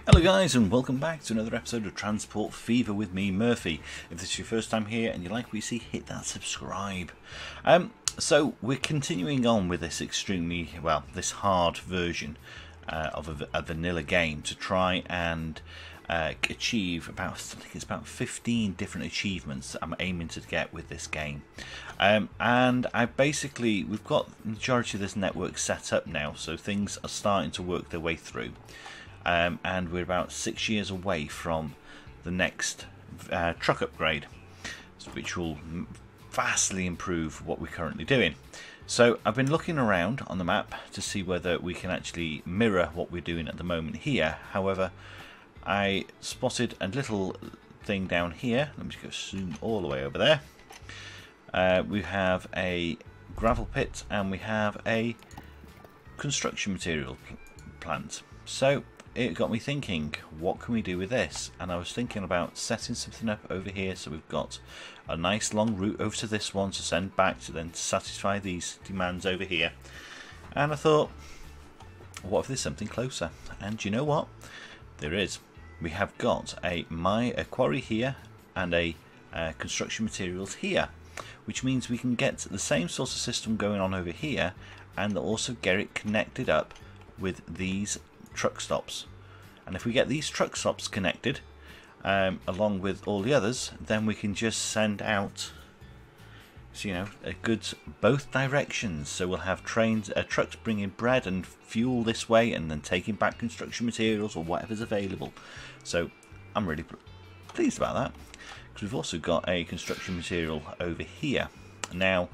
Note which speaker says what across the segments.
Speaker 1: Hello guys, and welcome back to another episode of Transport Fever with me, Murphy. If this is your first time here and you like what you see, hit that subscribe. So we're continuing on with this this hard version of a vanilla game to try and achieve I think it's about 15 different achievements that I'm aiming to get with this game. And we've got the majority of this network set up now, so things are starting to work their way through. And we're about 6 years away from the next truck upgrade, which will vastly improve what we're currently doing. So I've been looking around on the map to see whether we can actually mirror what we're doing at the moment here. However, I spotted a little thing down here. Let me just go zoom all the way over there. We have a gravel pit and we have a construction material plant. So it got me thinking, what can we do with this? And I was thinking about setting something up over here, so we've got a nice long route over to this one to send back to then satisfy these demands over here. And I thought, what if there's something closer? And you know what? There is. We have got a quarry here and a construction materials here, which means we can get the same sort of system going on over here and also get it connected up with these truck stops. And if we get these truck stops connected along with all the others, then we can just send out goods both directions. So we'll have trucks bringing bread and fuel this way and then taking back construction materials or whatever's available. So I'm really pleased about that, because we've also got a construction material over here. Now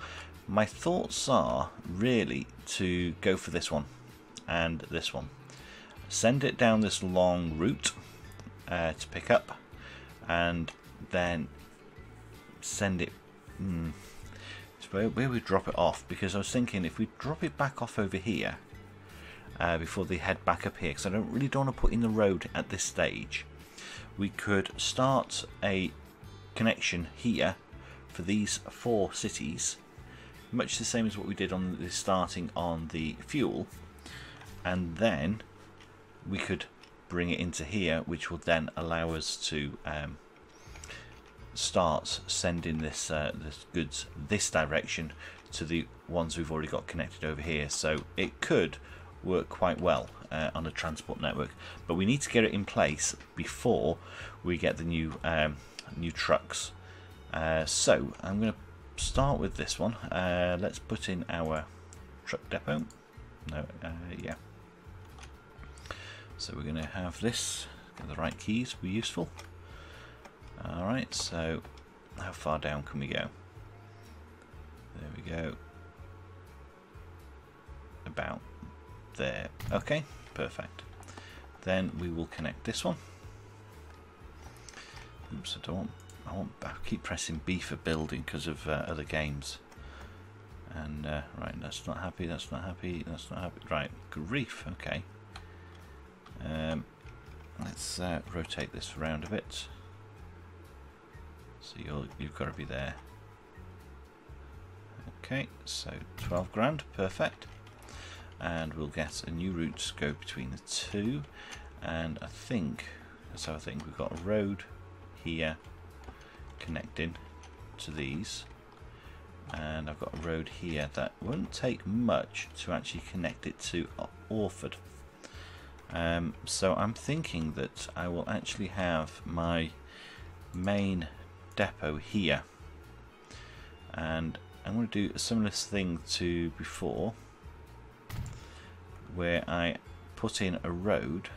Speaker 1: my thoughts are really to go for this one and this one. Send it down this long route to pick up, and then send it where we drop it off, because I was thinking if we drop it back off over here before they head back up here, because I don't want to put in the road at this stage, we could start a connection here for these 4 cities, much the same as what we did on the starting on the fuel, and then we could bring it into here, which will then allow us to start sending this goods this direction to the ones we've already got connected over here. So it could work quite well on a transport network, but we need to get it in place before we get the new trucks. So I'm going to start with this one. Let's put in our truck depot. Yeah. So we're going to have this, get the right keys, be useful. Alright, so how far down can we go? There we go. About there. Okay, perfect. Then we will connect this one. Oops, I keep pressing B for building because of other games. And right, that's not happy, that's not happy, that's not happy. Right, grief, okay. Let's rotate this around a bit. So you've got to be there. Okay, so 12 grand, perfect. And we'll get a new route to go between the two. And I think we've got a road here connecting to these. And I've got a road here that won't take much to actually connect it to Orford. So I'm thinking that I will actually have my main depot here, and I'm going to do a similar thing to before, where I put in a road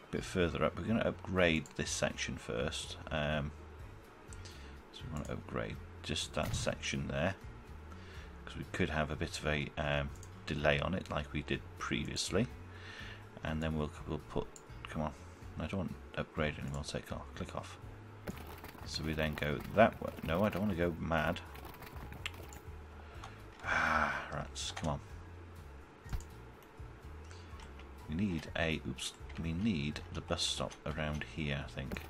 Speaker 1: a bit further up. We're going to upgrade this section first, so we want to upgrade just that section there, because we could have a bit of a delay on it like we did previously. And then we'll put, come on, I don't want to upgrade anymore, click off. So we then go that way. No, I don't want to go mad. Right, come on. We need the bus stop around here, I think.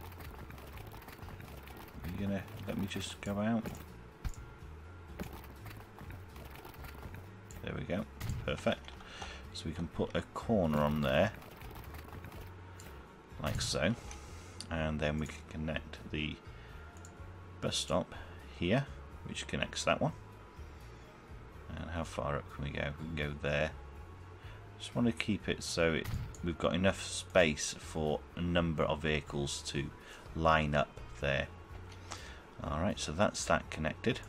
Speaker 1: Are you gonna let me just go out? There we go, perfect. So we can put a corner on there like so, and then we can connect the bus stop here, which connects that one. And how far up can we go? We can go there. Just want to keep it so we've got enough space for a number of vehicles to line up there. Alright, so that's that connected.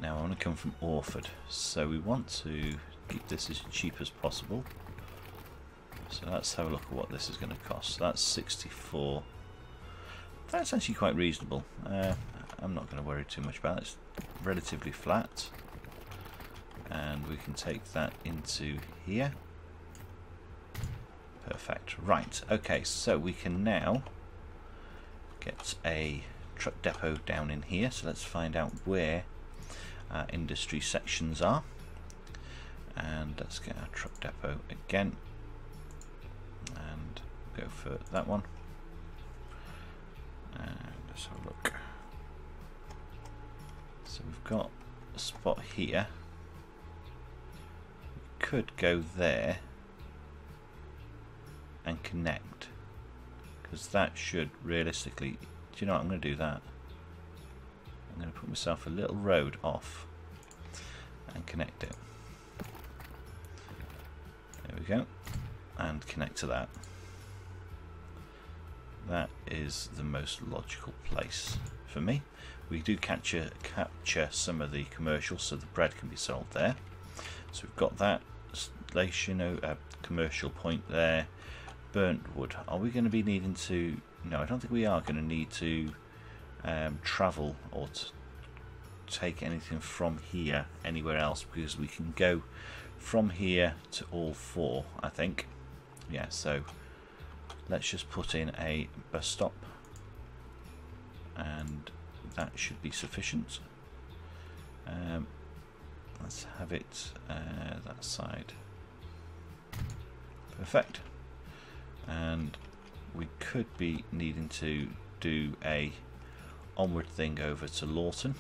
Speaker 1: Now I want to come from Orford, so we want to keep this as cheap as possible. So let's have a look at what this is going to cost. That's 64. That's actually quite reasonable. I'm not going to worry too much about it. It's relatively flat. And we can take that into here. Perfect. Right, okay, so we can now get a truck depot down in here. So let's find out where our industry sections are. And let's get our truck depot again. And go for that one. And let's have a look. So we've got a spot here. We could go there and connect, because that should realistically, do you know what, I'm going to do that. I'm going to put myself a little road off and connect it. There we go, and connect to that. That is the most logical place for me. We do capture some of the commercials, so the bread can be sold there. So we've got that station, commercial point there. Burnt wood. Are we going to be needing to? No, I don't think we are going to need to travel or take anything from here anywhere else, because we can go from here to all four, I think. Yeah, so let's just put in a bus stop, and that should be sufficient. Let's have it that side. Perfect. And we could be needing to do a onward thing over to Lawton.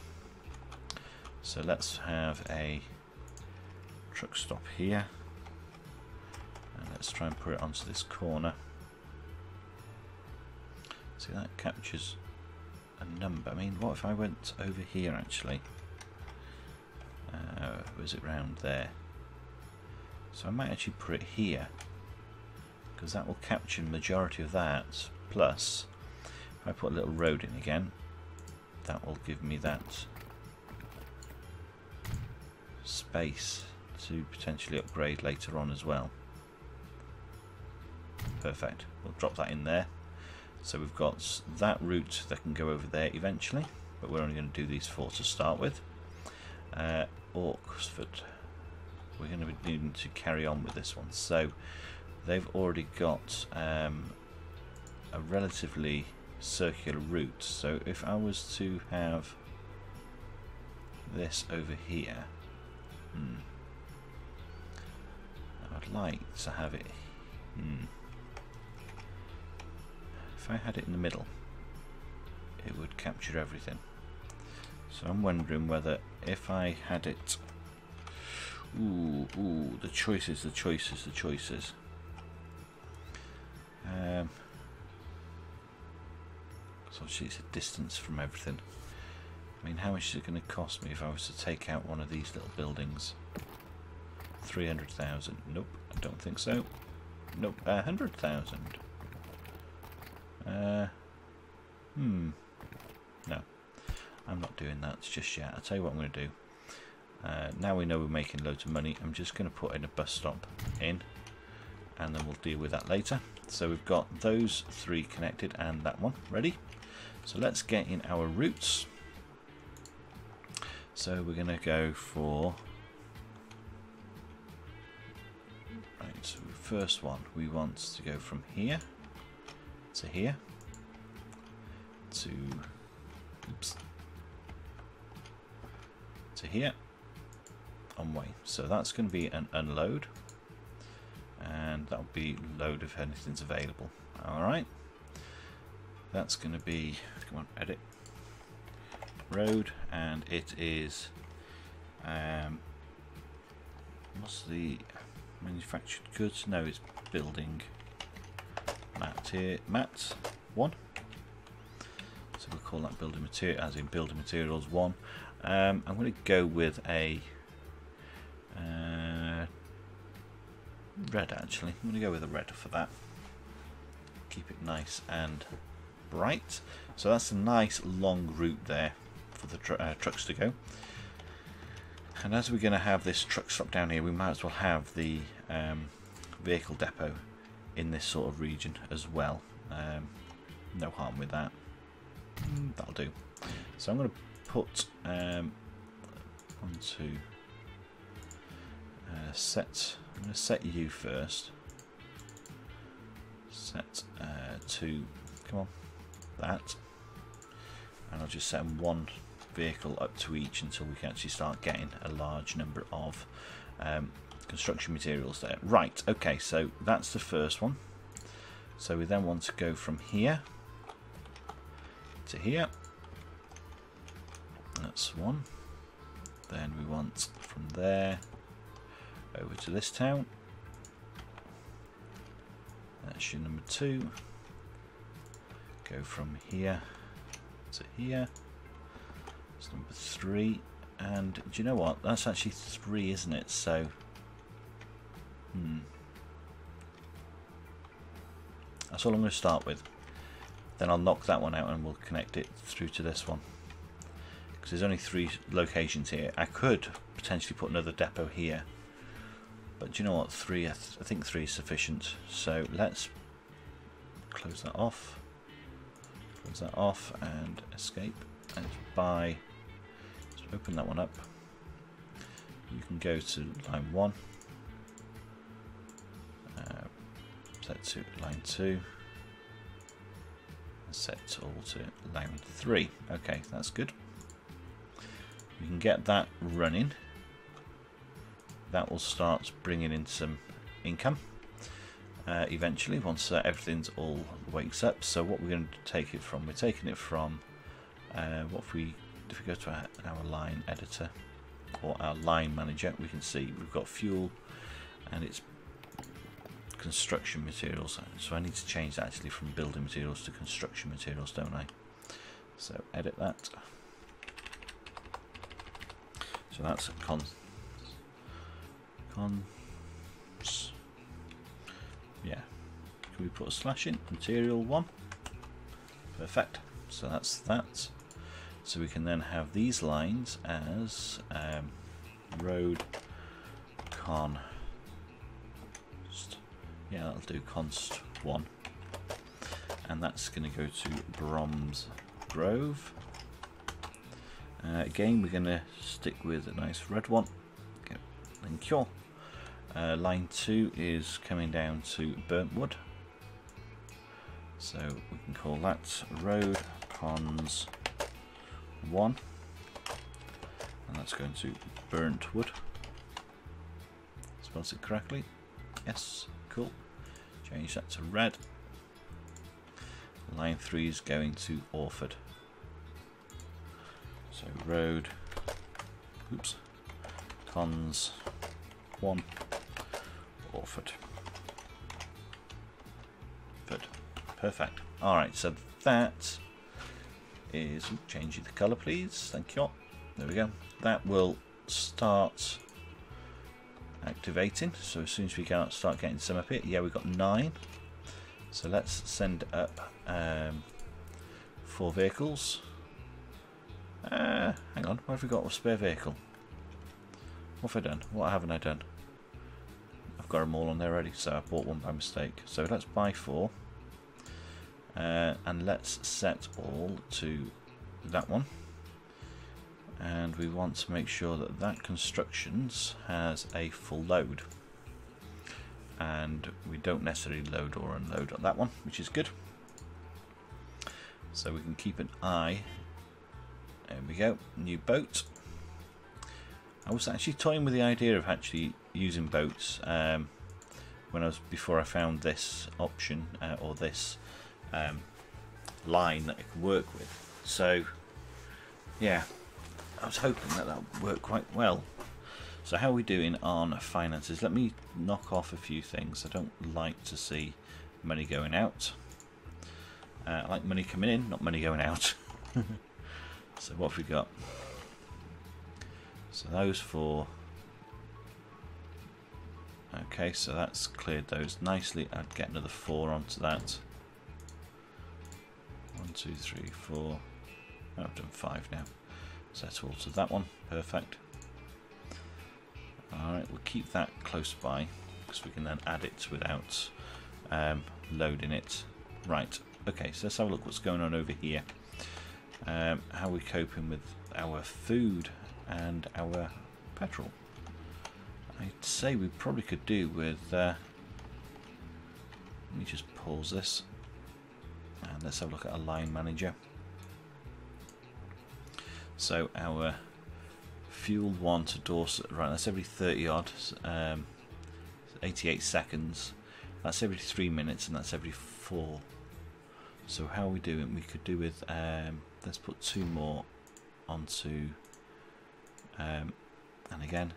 Speaker 1: So let's have a truck stop here, and let's try and put it onto this corner. See, that captures a number. I mean, what if I went over here actually? Was it round there? So I might actually put it here, because that will capture the majority of that. Plus, if I put a little road in again, that will give me that space to potentially upgrade later on as well. Perfect. We'll drop that in there. So we've got that route that can go over there eventually, but we're only going to do these four to start with. Oxford, we're going to be needing to carry on with this one. So they've already got a relatively circular route. So if I was to have this over here, I'd like to have it. If I had it in the middle, it would capture everything. So I'm wondering whether if I had it. The choices. So obviously it's a distance from everything. I mean, how much is it going to cost me if I was to take out one of these little buildings? 300,000. Nope, I don't think so. Nope, 100,000. No, I'm not doing that just yet. I'll tell you what I'm going to do. Now we know we're making loads of money, I'm just going to put in a bus stop in, and then we'll deal with that later. So we've got those three connected and that one ready. So let's get in our routes. So we're going to go for, right, so first one, we want to go from here to here to, to here on way. So that's going to be an unload, and that'll be load if anything's available. Alright, that's going to be, come on, edit, road, and it is what's the manufactured goods? No, it's building. mat 1. So we'll call that building material, as in building materials 1. I'm going to go with a red actually. I'm going to go with a red for that. Keep it nice and bright. So that's a nice long route there for the trucks to go. And as we're going to have this truck stop down here, we might as well have the vehicle depot in this sort of region as well. No harm with that. That'll do. So I'm going to put onto set. I'm going to set you first. Set to, come on, that, and I'll just set one vehicle up to each until we can actually start getting a large number of construction materials there. Right, okay, so that's the first one. So we then want to go from here to here. That's one. Then we want from there over to this town. That's your number 2. Go from here to here. That's number 3. And do you know what? That's actually 3, isn't it? So, that's all I'm going to start with. Then I'll knock that one out and we'll connect it through to this one. Because there's only 3 locations here. I could potentially put another depot here. But do you know what? 3, I think 3 is sufficient. So let's close that off. Close that off and escape. And buy. Let's open that one up. You can go to line 1. Set to line 2. And set all to line 3. Okay, that's good. We can get that running. That will start bringing in some income eventually once everything's all wakes up. So what we're going to take it from, we're taking it from what if we go to our line editor or our line manager, we can see we've got fuel and it's construction materials. So I need to change that actually from building materials to construction materials, don't I? So edit that. So that's yeah. Can we put a slash in? Material 1. Perfect. So that's that. So we can then have these lines as road const. Yeah, that'll do const 1. And that's going to go to Bronze Grove. Again, we're going to stick with a nice red one. Okay, thank you. Line 2 is coming down to Burntwood. So we can call that road cons 1. And that's going to Burntwood. Spells it correctly. Yes, cool. Change that to red. Line 3 is going to Orford. So road, oops, cons 1, Orford. Good. Perfect. Alright, so that is, changing the colour please, thank you. There we go. That will start activating, so as soon as we can start getting some up here, yeah, we've got 9. So let's send up 4 vehicles. Hang on, what have we got with spare vehicle? What have I done? What haven't I done? I've got them all on there already, so I bought one by mistake. So let's buy 4. And let's set all to that one. And we want to make sure that that constructions has a full load. And we don't necessarily load or unload on that one, which is good. So we can keep an eye. There we go, new boat. I was actually toying with the idea of actually using boats before I found this option or this line that I could work with. So yeah, I was hoping that would work quite well. So how are we doing on finances? Let me knock off a few things. I don't like to see money going out. I like money coming in, not money going out. So what have we got? So those 4. Okay, so that's cleared those nicely. I'd get another 4 onto that. 1, 2, 3, 4. Oh, I've done 5 now. Set all to that one. Perfect. Alright, we'll keep that close by because we can then add it without loading it. Right, okay, so let's have a look what's going on over here. How are we coping with our food and our petrol? I'd say we probably could do with... let me just pause this and let's have a look at our line manager. So our fuel 1 to Dorset, right, that's every 30 odd, 88 seconds, that's every 3 minutes, and that's every 4. So how are we doing? We could do with, let's put 2 more onto, and again,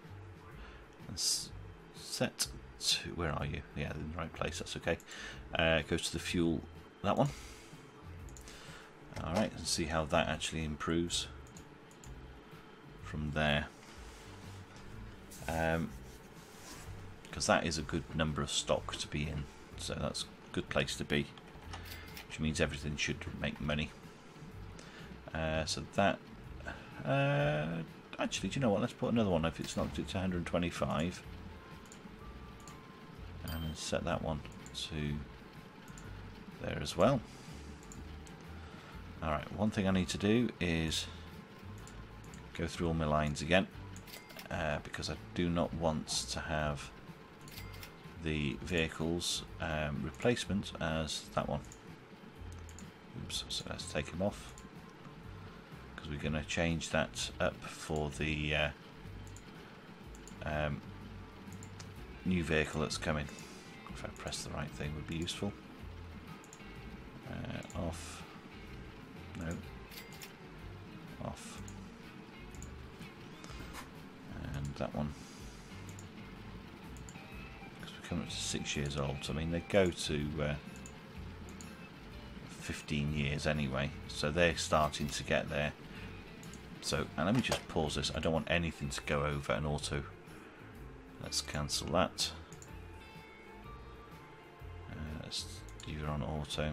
Speaker 1: let's set to, where are you? Yeah, in the right place, that's okay. Goes to the fuel, that one. Alright, and see how that actually improves from there, because that is a good number of stock to be in, so that's a good place to be, which means everything should make money. So that actually, do you know what, let's put another one if it's knocked it to 125 and then set that one to there as well. Alright, one thing I need to do is go through all my lines again, because I do not want to have the vehicles replacement as that one. Oops, so let's take him off because we're going to change that up for the new vehicle that's coming. If I press the right thing would be useful. Off. No. Off. And that one, because we're coming up to 6 years old, so I mean they go to 15 years anyway, so they're starting to get there. So, and let me just pause this, I don't want anything to go over an auto. Let's cancel that. Let's do it on auto.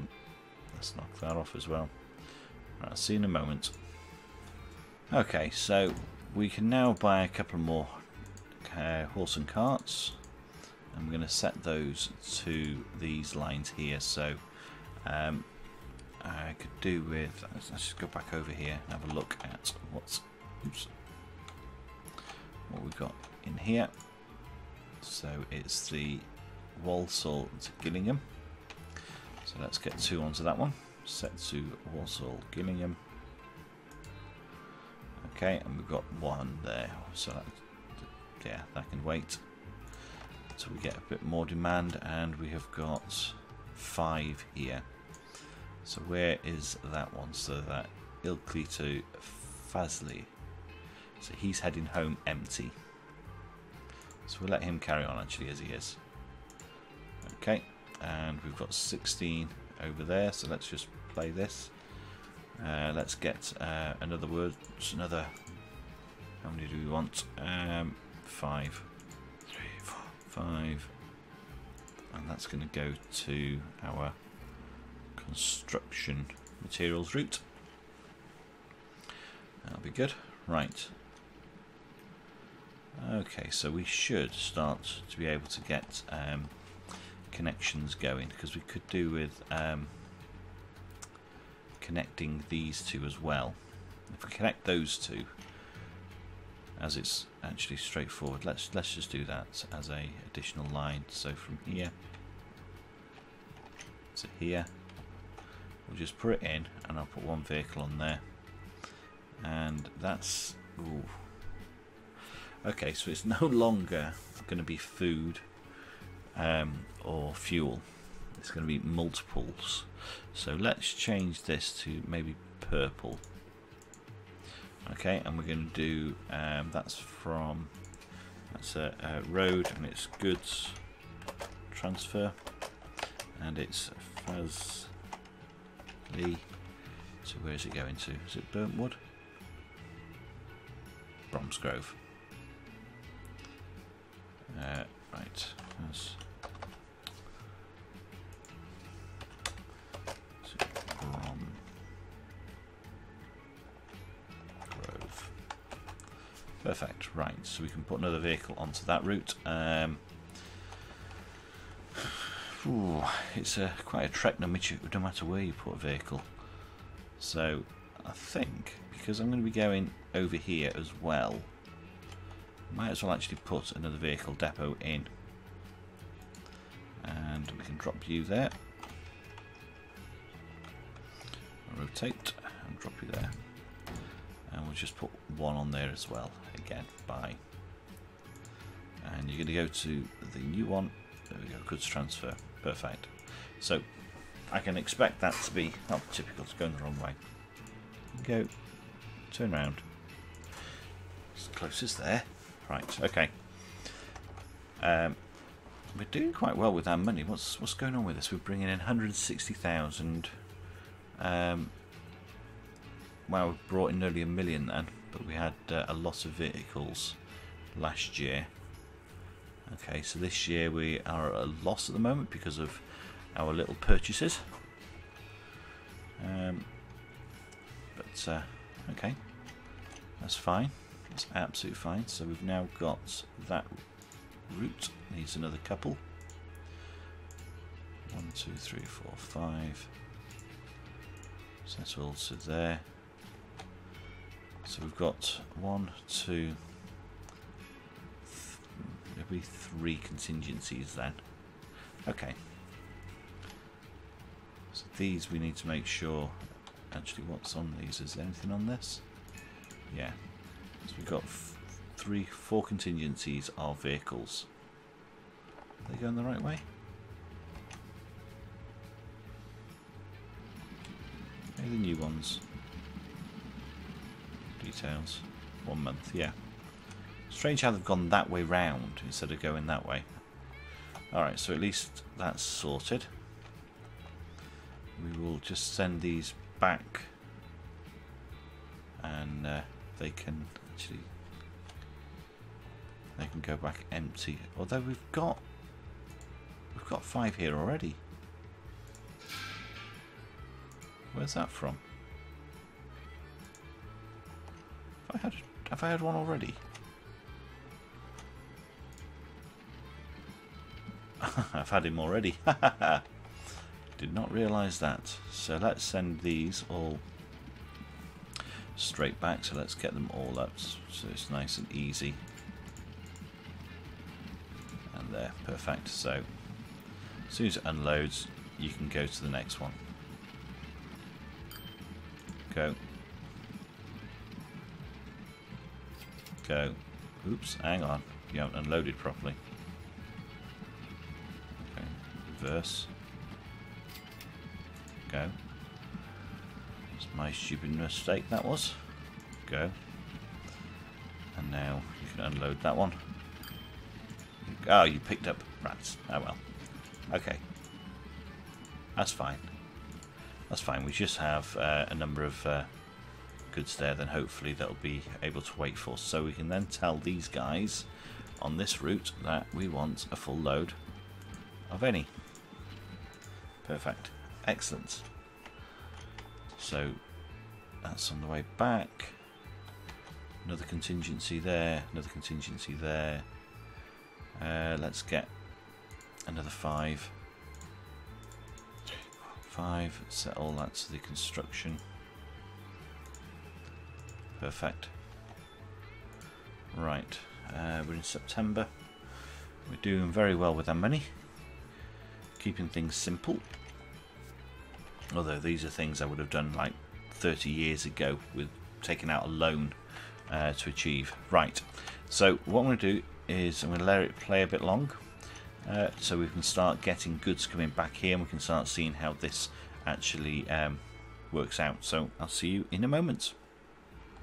Speaker 1: Let's knock that off as well. Right, I'll see you in a moment. Okay, so we can now buy a couple more horse and carts, and we're going to set those to these lines here. So I could do with, let's just go back over here and have a look at what we've got in here. So it's the Walsall to Gillingham, so let's get 2 onto that one. Set to Walsall Gillingham. Okay, and we've got 1 there, so that, yeah, that can wait. So we get a bit more demand, and we have got 5 here. So where is that one? So that Ilkley to Fasley. So he's heading home empty. So we'll let him carry on actually as he is. Okay, and we've got 16 over there, so let's just play this. Let's get another word, another, how many do we want? 5. 3, 4, 5. And that's going to go to our construction materials route. That'll be good. Right. Okay, so we should start to be able to get connections going, because we could do with connecting these 2 as well. If we connect those 2, as it's actually straightforward, let's just do that as a additional line. So from here to here, we'll just put it in, and I'll put 1 vehicle on there, and that's, ooh. Okay, so it's no longer going to be food or fuel, it's going to be multiples. So let's change this to maybe purple. Okay, and we're going to do that's a road, and it's goods transfer, and it's Lee. So where is it going to? Is it Burntwood? Bromsgrove. Right. That's Bromsgrove. Perfect. Right. So we can put another vehicle onto that route. It's quite a trek no matter where you put a vehicle. So I think because I'm going to be going over here as well, might as well actually put another vehicle depot in, and we can drop you there, rotate and drop you there, and we'll just put one on there as well. Again, bye. And you're going to go to the new one. There we go, goods transfer. Perfect. So I can expect that to be typical, it's going the wrong way. Go, turn around. As close as there. Right, okay. We're doing quite well with our money. What's going on with this? We're bringing in 160,000. Well, we brought in nearly $1 million then, but we had a lot of vehicles last year. Okay, so this year we are at a loss at the moment because of our little purchases. Okay, that's fine. That's absolutely fine. So we've now got that route. Needs another couple. 1, 2, 3, 4, 5. Settle to there. So we've got 1, 2. There'll be 3 contingencies then. Okay. So these we need to make sure. Actually, what's on these? Is there anything on this? Yeah. So we've got 4 contingencies of vehicles. Are they going the right way? Maybe the new ones. Details. 1 month, yeah. Strange how they've gone that way round instead of going that way. Alright, so at least that's sorted. We will just send these back, and they can go back empty. Although we've got 5 here already. Where's that from? Have I had one already? I've had him already. Did not realise that. So let's send these all straight back. So let's get them all up so it's nice and easy. And there, perfect. So as soon as it unloads, you can go to the next one. Go. Go. Oops, hang on. You haven't unloaded properly. Okay, reverse. Go. It's my stupid mistake, that was. Go. And now you can unload that one. Oh, you picked up rats. Oh well. Okay. That's fine. That's fine. We just have a number of goods there, then hopefully they'll be able to wait for us. So we can then tell these guys on this route that we want a full load of any. Perfect. Excellent. So that's on the way back. Another contingency there. Another contingency there. Let's get another 5. 5. Set all that to the construction. Perfect. Right. We're in September. We're doing very well with our money. Keeping things simple. Although these are things I would have done like 30 years ago with taking out a loan to achieve. Right. So what I'm going to do is I'm going to let it play a bit long. So we can start getting goods coming back here and we can start seeing how this actually works out. So I'll see you in a moment.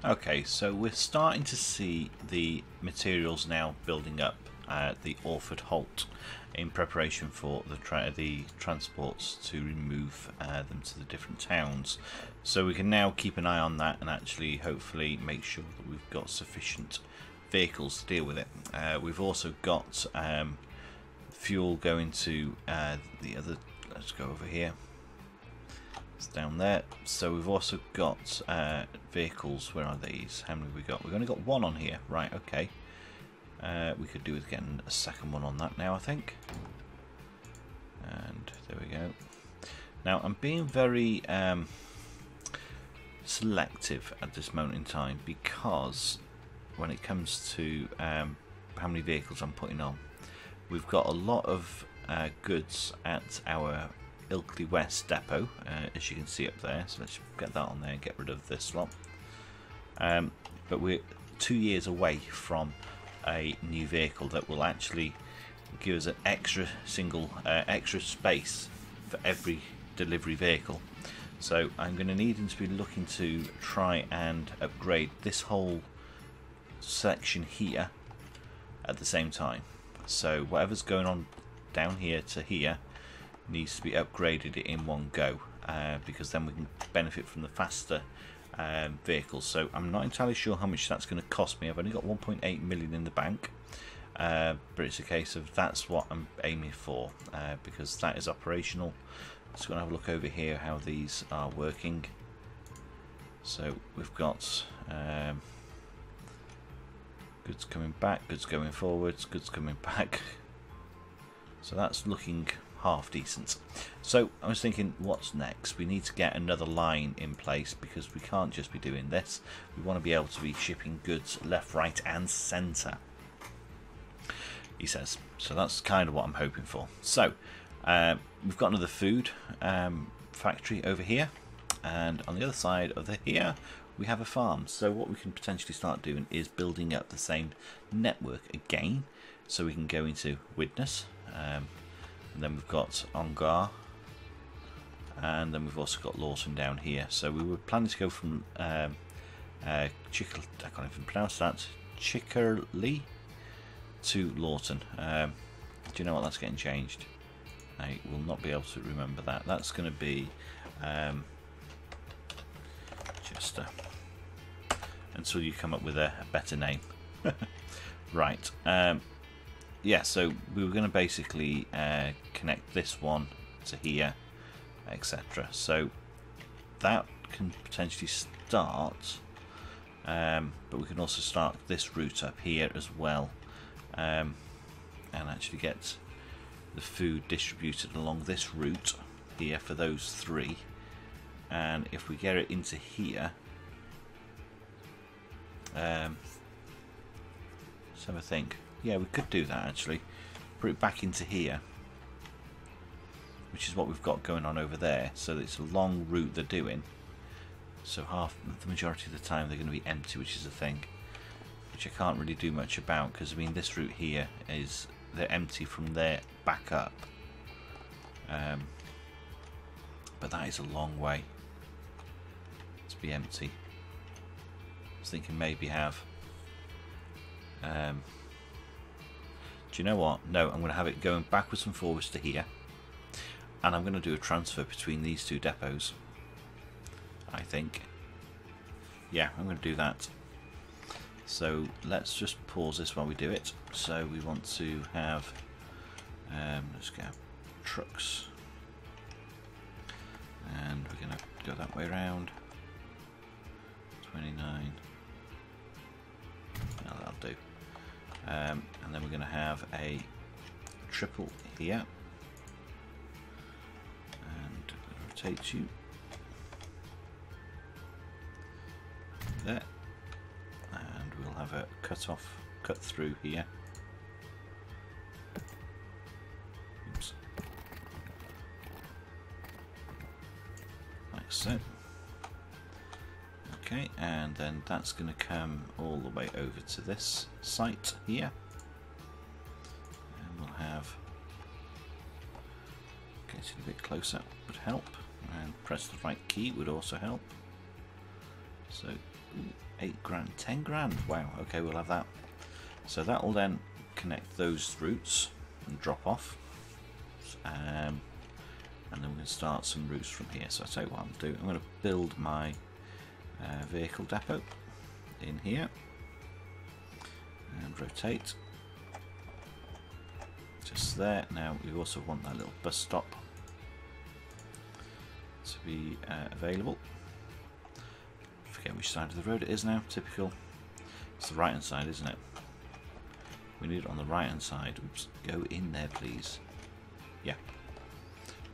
Speaker 1: Okay, so we're starting to see the materials now building up the Orford Halt in preparation for the transports to remove them to the different towns. So we can now keep an eye on that and actually hopefully make sure that we've got sufficient vehicles to deal with it. We've also got fuel going to the other. Let's go over here. It's down there. So we've also got vehicles. Where are these? How many have we got? We've only got one on here. Right, okay. We could do with getting a second one on that now, I think. And there we go. Now I'm being very selective at this moment in time, because when it comes to how many vehicles I'm putting on, we've got a lot of goods at our Ilkley West depot, as you can see up there. So let's get that on there and get rid of this lot. But we're 2 years away from a new vehicle that will actually give us an extra space for every delivery vehicle. So I'm going to need to be looking to try and upgrade this whole section here at the same time. So whatever's going on down here to here needs to be upgraded in one go, because then we can benefit from the faster vehicles. So I'm not entirely sure how much that's going to cost me. I've only got 1.8 million in the bank, but it's a case of that's what I'm aiming for, because that is operational. Just going to have a look over here how these are working. So we've got goods coming back, goods going forwards, goods coming back. So that's looking half decent. So I was thinking, what's next? We need to get another line in place, because we can't just be doing this. We want to be able to be shipping goods left, right and centre, he says. So that's kind of what I'm hoping for. So we've got another food factory over here, and on the other side of here we have a farm. So what we can potentially start doing is building up the same network again, so we can go into Widnes, and then we've got Ongar, and then we've also got Lawton down here. So we were planning to go from I can't even pronounce that, Chickerley to Lawton. Do you know what? That's getting changed. I will not be able to remember that. That's going to be Chester, until you come up with a better name. Right. Yeah, so we were going to basically connect this one to here, etc. So that can potentially start, but we can also start this route up here as well, and actually get the food distributed along this route here for those three. And if we get it into here, so I think, yeah, we could do that actually. Put it back into here, which is what we've got going on over there. So it's a long route they're doing. So the majority of the time they're going to be empty, which is a thing, which I can't really do much about, because I mean this route here is they're empty from there back up. But that is a long way to be empty. I was thinking maybe have. Do you know what? No, I'm going to have it going backwards and forwards to here, and I'm going to do a transfer between these two depots, I think. Yeah, I'm going to do that. So let's just pause this while we do it. So we want to have, let's get trucks, and we're going to go that way around. 29. No, that'll do. And then we're going to have a triple here, and rotate you there, and we'll have a cut through here. Oops. Like so. Okay, and then that's going to come all the way over to this site here, and we'll have, getting a bit closer would help, and press the right key would also help. So 8 grand, 10 grand, wow, okay, we'll have that. So that will then connect those routes and drop off. And then we're going to start some routes from here. So I'll tell you what I'm going to do. I'm going to build my vehicle depot in here and rotate just there. Now we also want that little bus stop to be available. Forget which side of the road it is now. Typical. It's the right hand side, isn't it? We need it on the right hand side. Oops. Go in there, please. Yeah.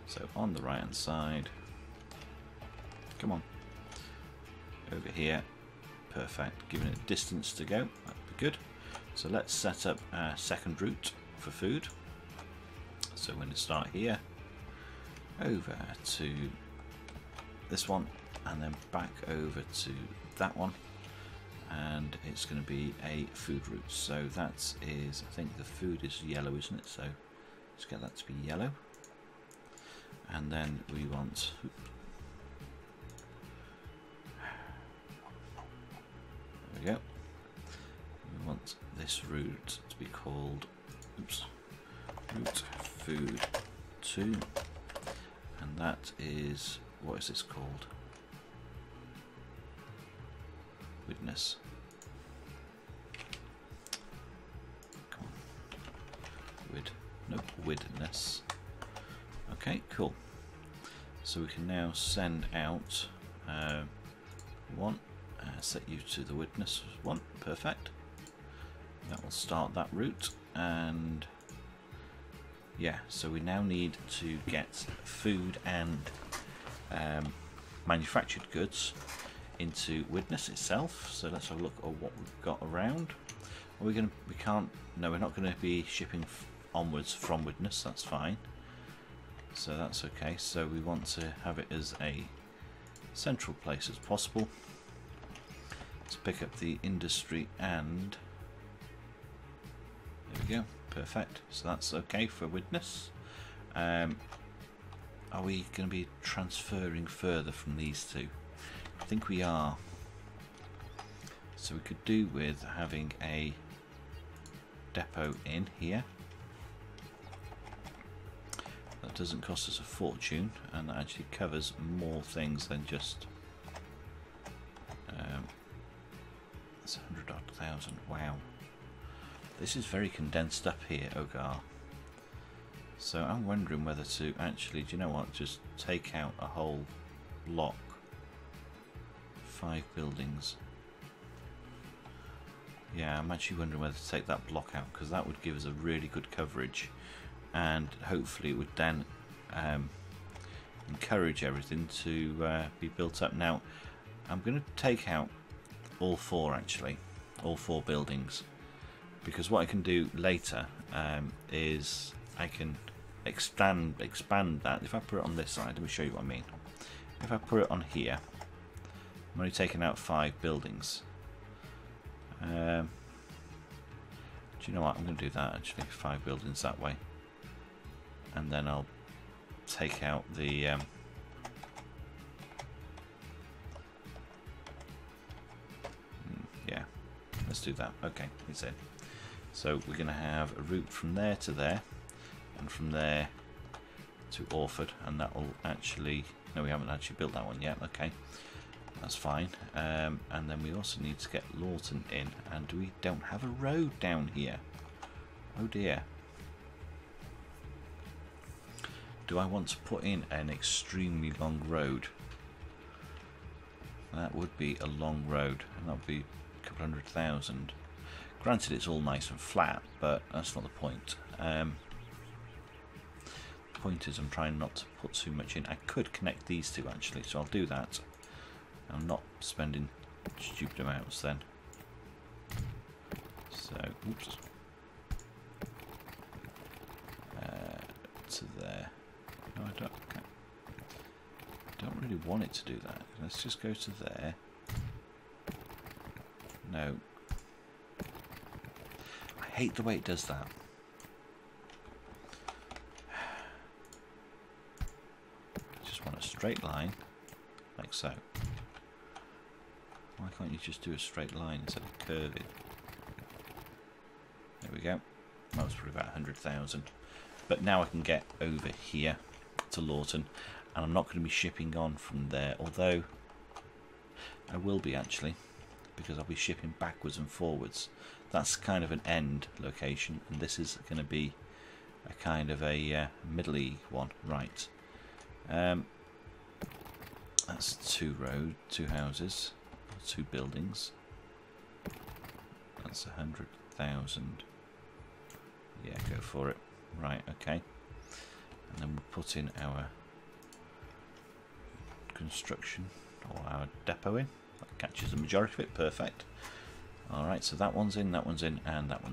Speaker 1: So on the right hand side. Come on. Over here. Perfect. Giving it distance to go. That'd be good. So let's set up a second route for food. So we're going to start here. Over to this one. And then back over to that one. And it's going to be a food route. So that is, I think the food is yellow, isn't it? So let's get that to be yellow. And then we want, there we go. We want this route to be called, route food 2. And that is, what is this called? Witness. Come on. Witness. Okay, cool. So we can now send out one. Set you to the witness 1. Perfect. That will start that route. And yeah, so we now need to get food and manufactured goods into Witness itself. So let's have a look at what we've got around. Are we can't, no, we're not going to be shipping onwards from Witness. That's fine. So that's okay. So we want to have it as a central place as possible. Let's pick up the industry and there we go. Perfect. So that's okay for Witness. Are we going to be transferring further from these two? I think we are. So we could do with having a depot in here. That doesn't cost us a fortune, and that actually covers more things than just it's 100,000. Wow, this is very condensed up here, Ogar. So I'm wondering whether to actually, do you know what, just take out a whole block. 5 buildings. Yeah, I'm actually wondering whether to take that block out, because that would give us a really good coverage, and hopefully it would then encourage everything to be built up. Now I'm going to take out all 4, actually, all 4 buildings, because what I can do later is I can expand that. If I put it on this side, let me show you what I mean. If I put it on here, I'm only taking out 5 buildings. Do you know what? I'm going to do that actually. 5 buildings that way, and then I'll take out the. Yeah, let's do that. Okay, it's in. So we're going to have a route from there to there, and from there to Orford, and that will actually. No, we haven't actually built that one yet. Okay. That's fine, and then we also need to get Lawton in, and we don't have a road down here. Oh dear. Do I want to put in an extremely long road? That would be a long road, and that would be a couple 100,000. Granted, it's all nice and flat, but that's not the point. The point is I'm trying not to put too much in. I could connect these two actually, so I'll do that. I'm not spending stupid amounts then. So, oops. To there. No, I don't. Okay. Don't really want it to do that. Let's just go to there. No. I hate the way it does that. I just want a straight line, like so. Why can't you just do a straight line instead of curving? There we go. That was probably about 100,000. But now I can get over here to Lawton, and I'm not going to be shipping on from there, although I will be actually, because I'll be shipping backwards and forwards. That's kind of an end location, and this is going to be a kind of a middle-y one. Right. That's 2 houses, 2 buildings. That's 100,000. Yeah, go for it. Right, okay. And then we'll put in our construction or our depot in. That catches the majority of it. Perfect. Alright, so that one's in, and that one's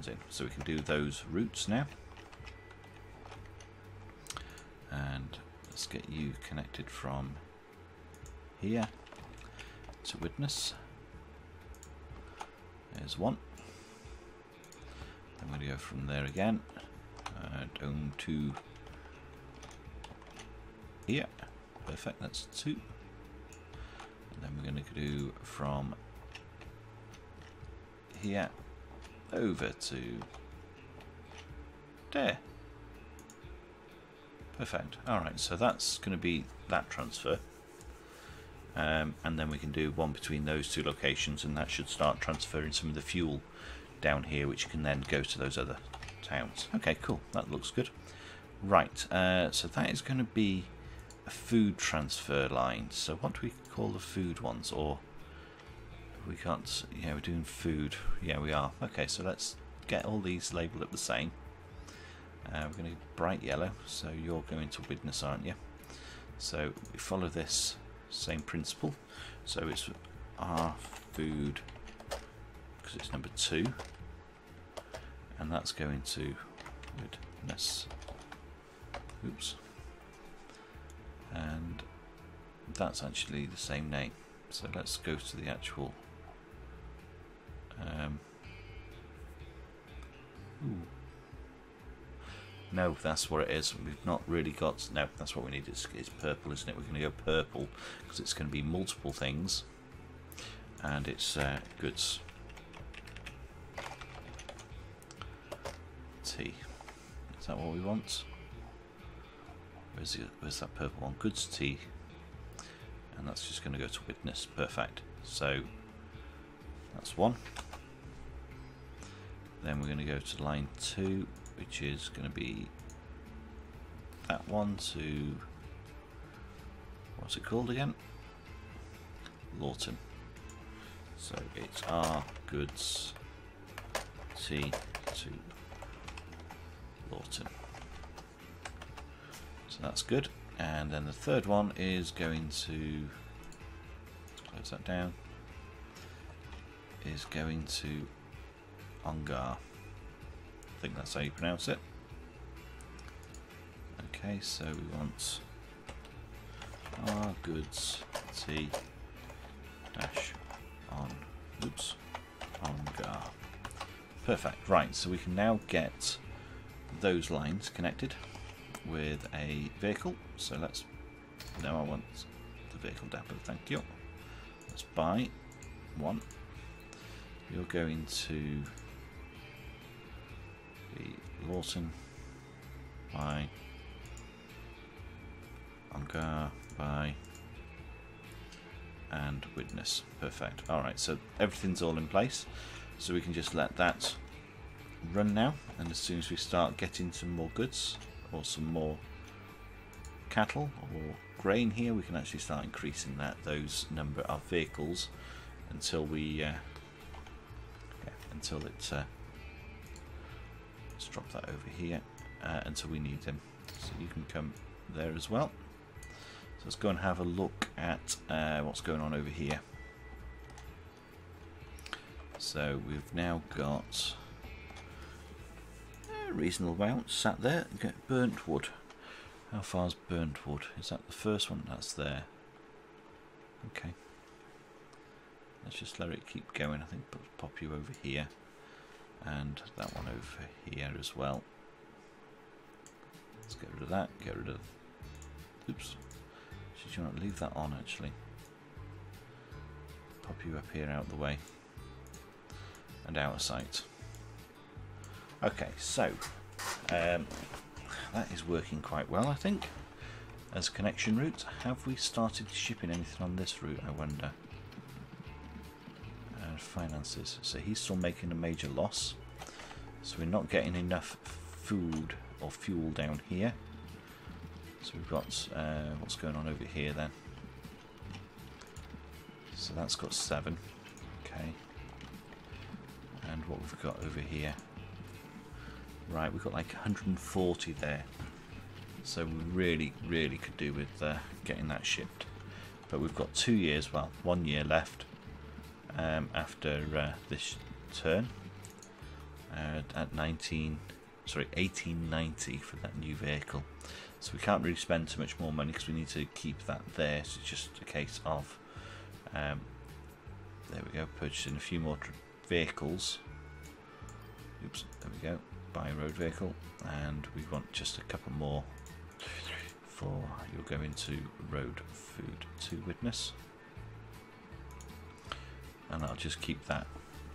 Speaker 1: in. So we can do those routes now. And let's get you connected from here to Widnes. There's one. I'm going to go from there again down to here. Perfect, that's 2. And then we're going to do from here over to there. Perfect. Alright, so that's going to be that transfer. And then we can do one between those 2 locations, and that should start transferring some of the fuel down here, which can then go to those other towns. Okay, cool. That looks good. Right, so that is going to be a food transfer line. So what do we call the food ones? Or we can't... Yeah, we're doing food. Yeah, we are. Okay, so let's get all these labelled up the same. We're going to bright yellow, so you're going to Widnes, aren't you? So we follow this same principle. So it's our food, because it's number 2, and that's going to Widnes. Oops. And that's actually the same name. So let's go to the actual. No, that's what it is. We've not really got... No, that's what we need. It's purple, isn't it? We're going to go purple because it's going to be multiple things. And it's goods. Tea. Is that what we want? Where's that purple one? Goods, tea. And that's just going to go to Widnes. Perfect. So, that's 1. Then we're going to go to line 2, which is going to be that one to, what's it called again? Lawton. So it's our goods tea to Lawton. So that's good. And then the third one is going to, close that down, is going to Ongar. I think that's how you pronounce it. Okay, so we want our goods tea dash on, oops, Ongar. Perfect. Right, so we can now get those lines connected with a vehicle. So let's, no, I want the vehicle depot, thank you. Let's buy 1. You're going to be Lawton, buy Ongar, buy, and Widnes. Perfect. Alright, so everything's all in place. So we can just let that run now, and as soon as we start getting some more goods or some more cattle or grain here, we can actually start increasing those number of vehicles until we until it let's drop that over here until we need them. So you can come there as well. So let's go and have a look at what's going on over here. So we've now got a reasonable amount sat there. Get burnt wood. How far's burnt wood? Is that the first one? That's there. Okay. Let's just let it keep going. I think pop you over here. And that one over here as well. Let's get rid of that. Get rid of... Oops. Should you not leave that on actually? Pop you up here out of the way. And out of sight. Okay, so that is working quite well, I think, as a connection route. Have we started shipping anything on this route, I wonder? Finances. So he's still making a major loss. So we're not getting enough food or fuel down here. So we've got what's going on over here then. So that's got 7. Okay. And what we've got over here. Right, we've got like 140 there. So we really could do with getting that shipped. But we've got 2 years, well, 1 year left after this turn at 1890 for that new vehicle. So we can't really spend too much more money because we need to keep that there. So it's just a case of there we go, purchasing a few more vehicles. Oops, there we go. Buy a road vehicle, and we want just a couple more. 2, 3, 4. You'll go into road food to witness, and I'll just keep that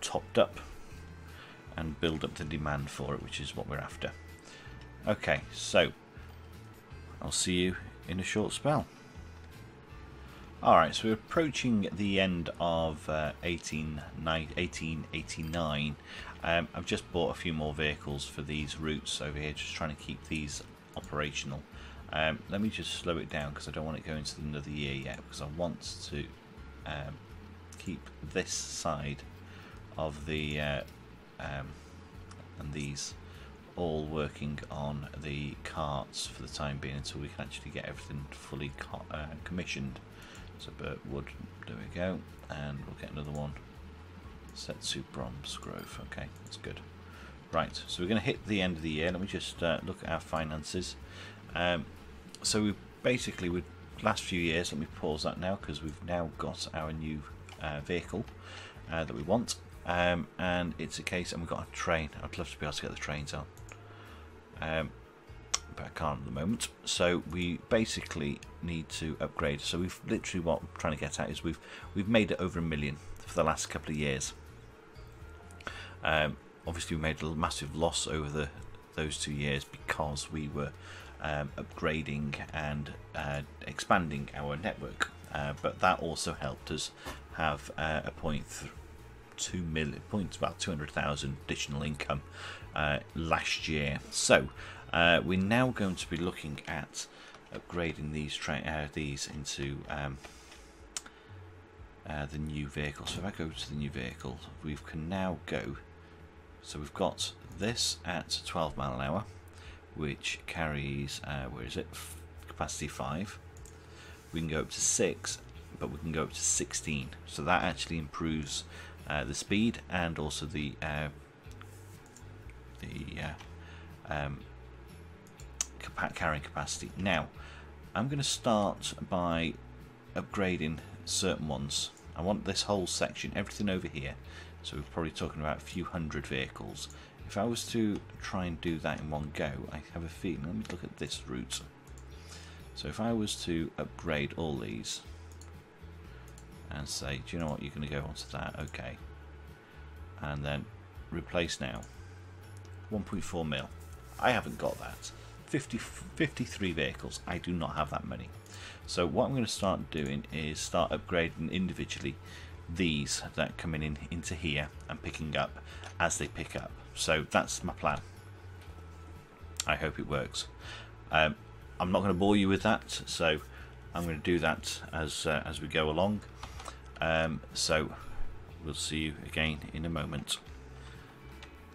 Speaker 1: topped up and build up the demand for it, which is what we're after. Okay, so I'll see you in a short spell. Alright, so we're approaching the end of 1889. I've just bought a few more vehicles for these routes over here, just trying to keep these operational. Let me just slow it down because I don't want it going to another year yet, because I want to keep this side of the and these all working on the carts for the time being until we can actually get everything fully commissioned. So Birtwood, there we go, and we'll get another one. Setsu Brom's Grove, okay, that's good. Right, so we're going to hit the end of the year. Let me just look at our finances. So we basically, with last few years, let me pause that now because we've now got our new vehicle that we want, and it's a case, and we've got a train. I'd love to be able to get the trains on, but I can't at the moment. So we basically need to upgrade. So we've literally, what I'm trying to get at is we've made it over 1 million for the last couple of years. Obviously we made a massive loss over those 2 years because we were upgrading and expanding our network, but that also helped us have a about 200,000 additional income last year. So we're now going to be looking at upgrading these into the new vehicle. So if I go to the new vehicle, we can now go. So we've got this at 12 mile an hour, which carries where is it? Capacity 5. We can go up to 6, but we can go up to 16. So that actually improves the speed and also the carrying capacity. Now I'm going to start by upgrading certain ones. I want this whole section, everything over here, so we're probably talking about a few hundred vehicles. If I was to try and do that in one go, I have a feeling, let me look at this route. So if I was to upgrade all these and say, do you know what, you're going to go onto that, okay, and then replace now, 1.4 mil. I haven't got that. 53 vehicles, I do not have that many. So what I'm going to start doing is start upgrading individually these that come into here and picking up as they pick up. So that's my plan. I hope it works. I'm not going to bore you with that, so I'm going to do that as we go along. So we'll see you again in a moment.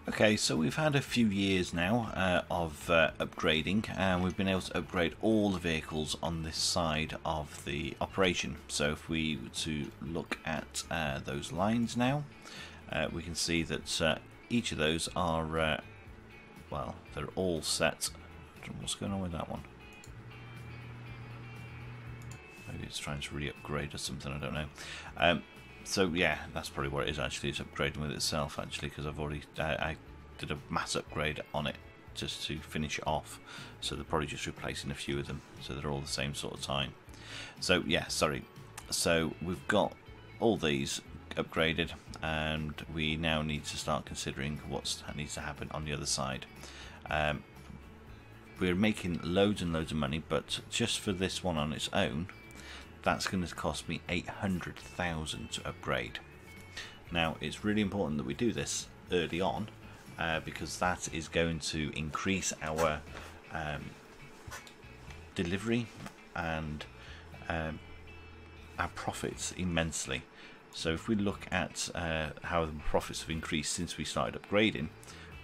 Speaker 1: Okay, so we've had a few years now of upgrading, and we've been able to upgrade all the vehicles on this side of the operation. So if we were to look at those lines now, we can see that each of those are, well, they're all set. What's going on with that one? Maybe it's trying to re-upgrade or something, I don't know. So yeah, that's probably what it is actually. It's upgrading with itself actually, because I've already I did a mass upgrade on it just to finish it off. So they're probably just replacing a few of them, so they're all the same sort of time. So yeah, sorry. So we've got all these upgraded, and we now need to start considering what needs to happen on the other side. We're making loads and loads of money, but just for this one on its own, that's going to cost me 800,000 to upgrade. Now, it's really important that we do this early on, because that is going to increase our delivery and our profits immensely. So if we look at how the profits have increased since we started upgrading,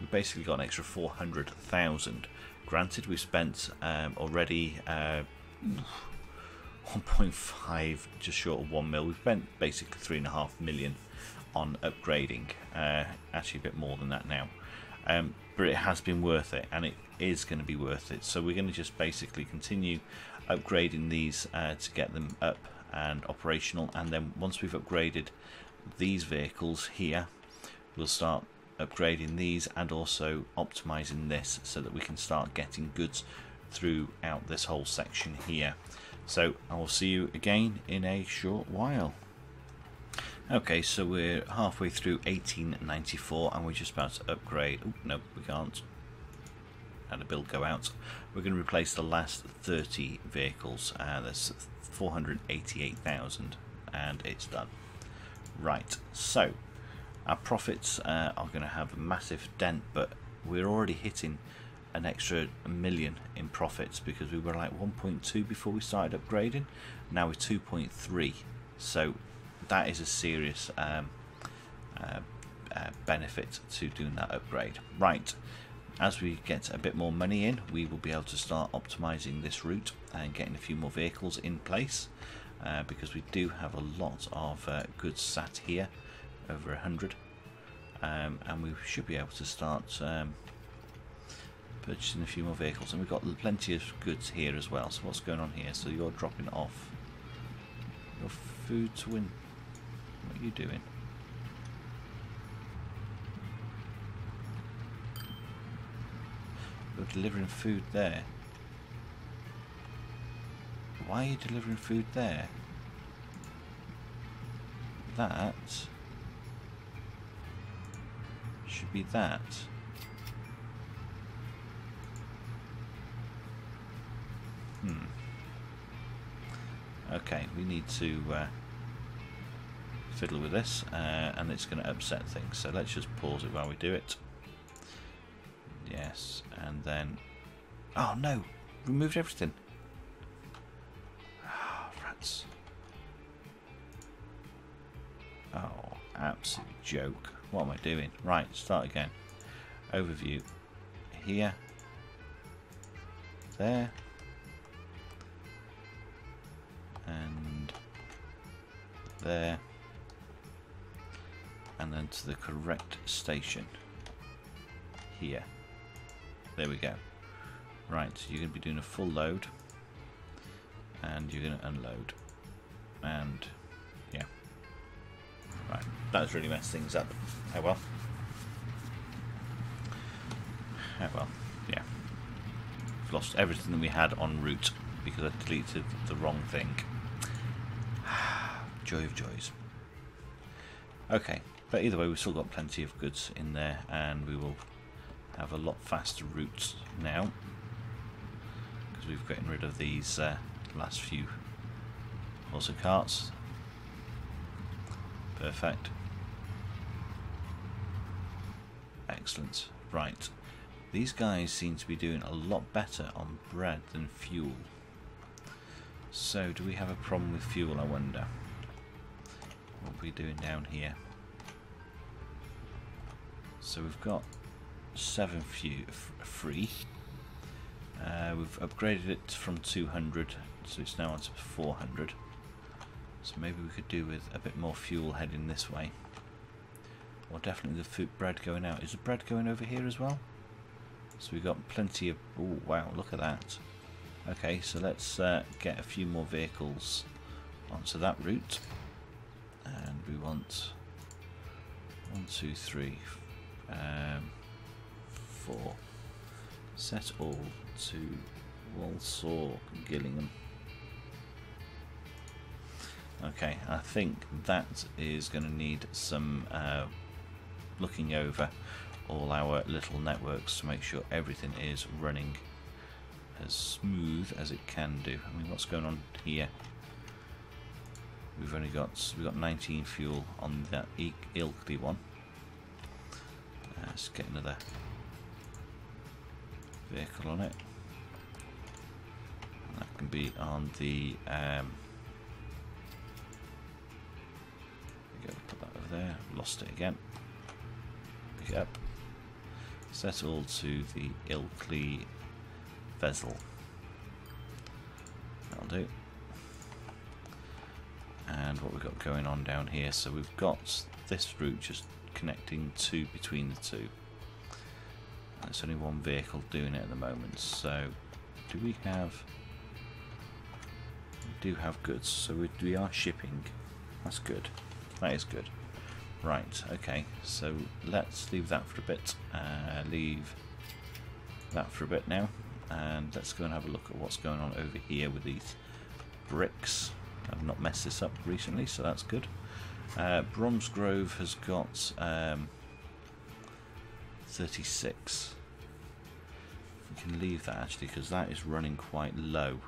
Speaker 1: we've basically got an extra 400,000. Granted, we've spent already 1.5, just short of 1 mil. We've spent basically 3.5 million on upgrading, actually a bit more than that now, but it has been worth it, and it is going to be worth it. So we're going to just basically continue upgrading these to get them up and operational, and then once we've upgraded these vehicles here, we'll start upgrading these and also optimizing this so that we can start getting goods throughout this whole section here. So I will see you again in a short while. Okay, so we're halfway through 1894 and we're just about to upgrade. Oh, no, we can't. Had a build go out. We're going to replace the last 30 vehicles. There's 488,000 and it's done. Right, so our profits are going to have a massive dent, but we're already hitting an extra million in profits because we were like 1.2 before we started upgrading. Now we're 2.3, so that is a serious benefit to doing that upgrade. Right, as we get a bit more money in, we will be able to start optimizing this route and getting a few more vehicles in place, because we do have a lot of goods sat here, over 100, and we should be able to start purchasing a few more vehicles, and we've got plenty of goods here as well. So what's going on here? So you're dropping off your food to win. What are you doing? You're delivering food there. Why are you delivering food there? That should be that. Okay, we need to fiddle with this, and it's going to upset things, so let's just pause it while we do it. Yes, and then... oh no! Removed everything! Ah, rats. Oh, absolute joke. What am I doing? Right, start again. Overview. Here. There. And there. And then to the correct station. Here. There we go. Right, so you're going to be doing a full load. And you're going to unload. And yeah. Right, that's really messed things up. Oh well. Oh well, yeah. We've lost everything that we had en route because I deleted the wrong thing. Joy of joys. Okay, but either way we've still got plenty of goods in there, and we will have a lot faster routes now because we've gotten rid of these last few horse and carts. Perfect. Excellent. Right, these guys seem to be doing a lot better on bread than fuel. So do we have a problem with fuel, I wonder? What are we doing down here? So we've got 7 free. We've upgraded it from 200, so it's now on to 400. So maybe we could do with a bit more fuel heading this way. Or definitely the food bread going out. Is the bread going over here as well? So we've got plenty of... oh wow, look at that. Okay, so let's get a few more vehicles onto that route. And we want 1, 2, 3, 4. Set all to Walsall, Gillingham. Okay, I think that is going to need some looking over all our little networks to make sure everything is running as smooth as it can do. I mean, what's going on here? We've got 19 fuel on that Ilkley one. Let's get another vehicle on it. And that can be on the put that over there. Lost it again. Pick it up. Set all to the Ilkley Vezel. That'll do. And what we've got going on down here, so we've got this route just connecting between the two. And it's only one vehicle doing it at the moment. So we do have goods, so we are shipping. That's good. That is good. Right, okay, so let's leave that for a bit. Leave that for a bit now, and let's go and have a look at what's going on over here with these bricks. I've not messed this up recently, so that's good. Bromsgrove has got 36. We can leave that actually, because that is running quite low.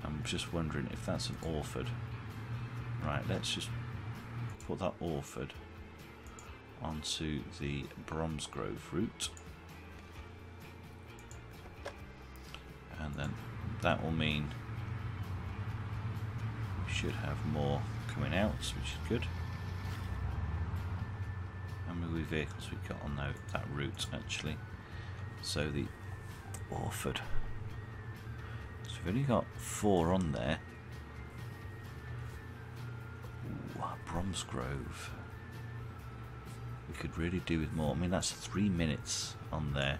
Speaker 1: I'm just wondering if that's an Orford. Right, let's just put that Orford onto the Bromsgrove route, and then that will mean we should have more coming out, which is good. How many vehicles we got on that route actually? So the Orford, so we've only got 4 on there. Bromsgrove, we could really do with more. I mean, that's 3 minutes on there,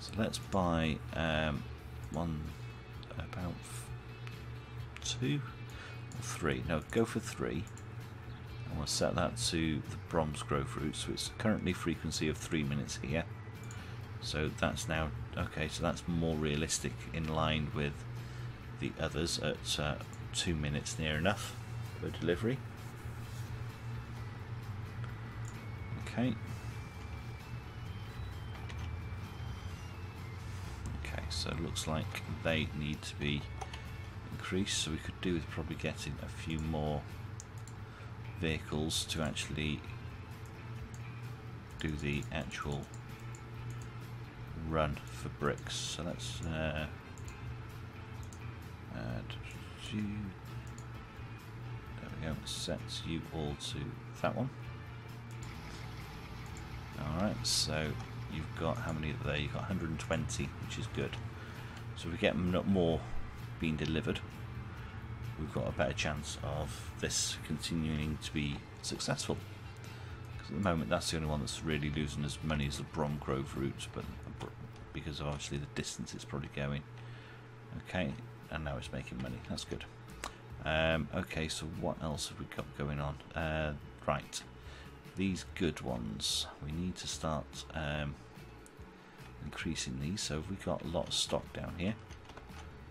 Speaker 1: so let's buy one, about 2 or 3. No, go for 3, and we'll set that to the Bromsgrove route. So it's currently frequency of 3 minutes here, so that's now okay, so that's more realistic, in line with the others at 2 minutes near enough for delivery. Okay. Okay, so it looks like they need to be increased, so we could do with probably getting a few more vehicles to actually do the actual run for bricks. So let's add you. There we go. Set you all to that one. Alright, so you've got, how many are there? You've got 120, which is good. So if we get more being delivered, we've got a better chance of this continuing to be successful. Because at the moment that's the only one that's really losing as money as the Bromsgrove route, but because of obviously the distance it's probably going. Okay, and now it's making money. That's good. Okay, so what else have we got going on? Right. These good ones, we need to start increasing these. So have we got a lot of stock down here?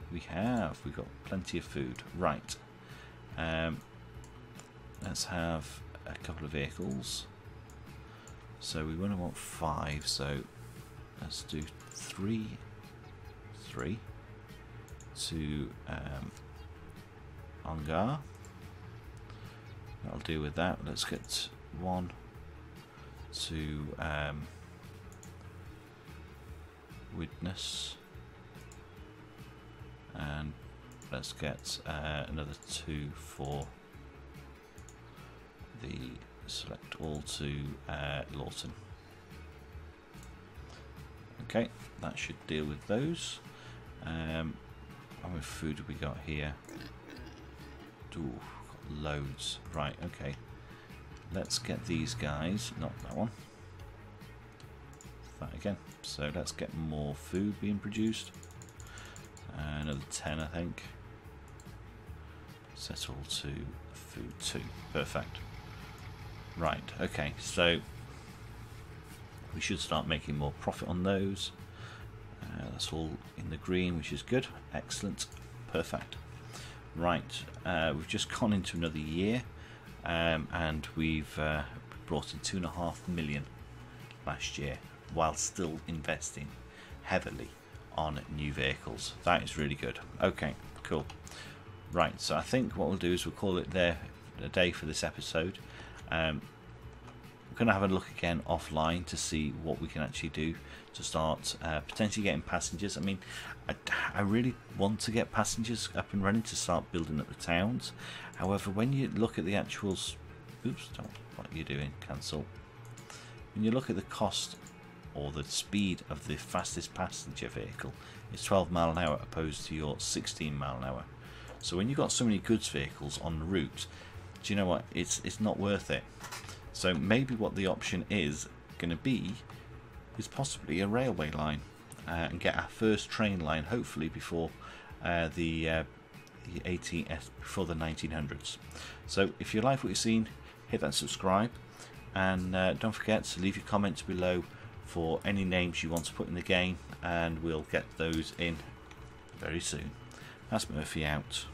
Speaker 1: We've got plenty of food. Right, let's have a couple of vehicles. So we want 5, so let's do 3 to Ongar. That'll do with that. Let's get 1 to Widnes, and let's get another 2 for the select all to Lawton. Okay, that should deal with those. How much food have we got here? Ooh, got loads. Right, okay. Let's get these guys, not that one. That again. So let's get more food being produced. Another 10, I think. Set all to food 2. Perfect. Right, okay, so we should start making more profit on those. That's all in the green, which is good. Excellent. Perfect. Right, we've just gone into another year, and we've brought in 2.5 million last year, while still investing heavily on new vehicles. That is really good. Okay, cool. Right, so I think what we'll do is we'll call it there a day for this episode. We're going to have a look again offline to see what we can actually do to start potentially getting passengers. I mean, I really want to get passengers up and running to start building up the towns. However, when you look at the actuals, oops, what are you doing? Cancel. When you look at the cost or the speed of the fastest passenger vehicle, it's 12 mile an hour opposed to your 16 mile an hour. So when you've got so many goods vehicles on the route, do you know what? It's not worth it. So maybe what the option is going to be is possibly a railway line, and get our first train line hopefully before the 1900s. So if you like what you've seen, hit that subscribe, and don't forget to leave your comments below for any names you want to put in the game, and we'll get those in very soon. That's Murphy out.